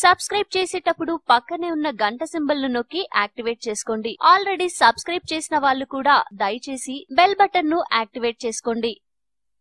Subscribe చేసేటప్పుడు పక్కనే ఉన్న గంట సింబల్ ను నొక్కి యాక్టివేట్ చేసుకోండి. ఆల్రెడీ సబ్స్క్రైబ్ చేసిన వాళ్ళు కూడా దయచేసి బెల్ బటన్ ను యాక్టివేట్ చేసుకోండి.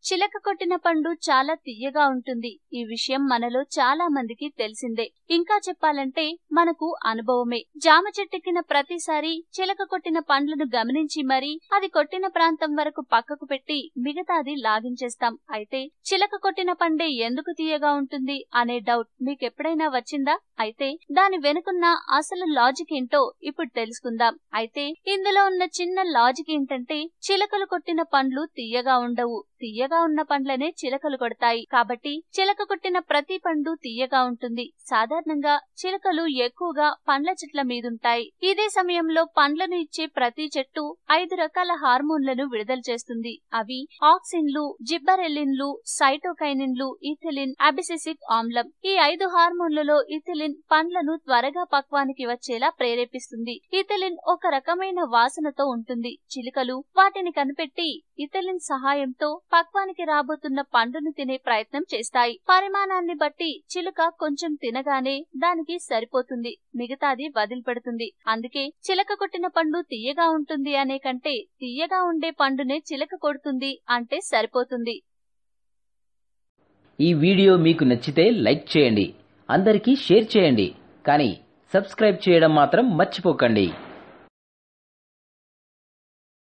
చిలక కొట్టిన పండు చాలా తియ్యగా ఉంటుంది. ఈ విషయం మనలో చాలా మందికి తెలిసిందే. ఇంకా చెప్పాలంటే మనకు అనుభవమే. జామ చెట్టెక్కిన ప్రతిసారి చిలక కొట్టిన పండ్లను గమనించి మరి అది కొట్టిన ప్రాంతం వరకు పక్కకు పెట్టి మిగతాది లాగించేస్తాం. అయితే చిలక కొట్టిన పండే ఎందుకు తియ్యగా ఉంటుంది అనే డౌట్ మీకెప్పుడైనా వచ్చిందా? అయితే దాని వెనుకున్న అసలు లాజిక్ ఏంటో ఇప్పుడు తెలుసుకుందాం. అయితే ఇందులో ఉన్న చిన్న లాజిక్ ఏంటంటే చిలకలు కొట్టిన పండ్లు తియ్యగా ఉండవు. తియ్యగా ఉన్న పండ్లనే చిలకలు కొడతాయి. కాబట్టి చిలక కొట్టిన ప్రతి పండు తియ్యగా ఉంటుంది. సాధారణంగా చిలకలు ఎక్కువగా పండ్ల చెట్ల మీదుంటాయి. ఇదే సమయంలో పండ్లను ఇచ్చే ప్రతి చెట్టు 5 రకాల హార్మోన్లను విడుదల చేస్తుంది. అవి ఆక్సిన్లు, జిబ్బరెల్లిన్లు, సైటోకైనిన్లు, ఇథిలిన్, అబిసిసిక్ ఆమ్లం. ఈ 5 హార్మోన్లలో ఇథిలిన్ పండ్లను త్వరగా పక్వానికి వచ్చేలా ప్రేరేపిస్తుంది. ఇథిలిన్ ఒక రకమైన వాసనతో ఉంటుంది. చిలుకలు వాటిని కనిపెట్టి ఇథిలిన్ సహాయంతో పక్వానికి రాబోతున్న పండును తినే ప్రయత్నం చేస్తాయి. పరిమాణాన్ని బట్టి చిలుక కొంచెం తినగానే దానికి సరిపోతుంది, మిగతాది వదిలిపెడుతుంది. అందుకే చిలక కొట్టిన పండు తియ్యగా ఉంటుంది అనే కంటే తియ్యగా ఉండే పండునే చిలక కొడుతుంది అంటే సరిపోతుంది. ఈ వీడియో మీకు నచ్చితే లైక్ చేయండి, అందరికీ షేర్ చేయండి, కానీ సబ్స్క్రైబ్ చేయడం మాత్రం మర్చిపోకండి.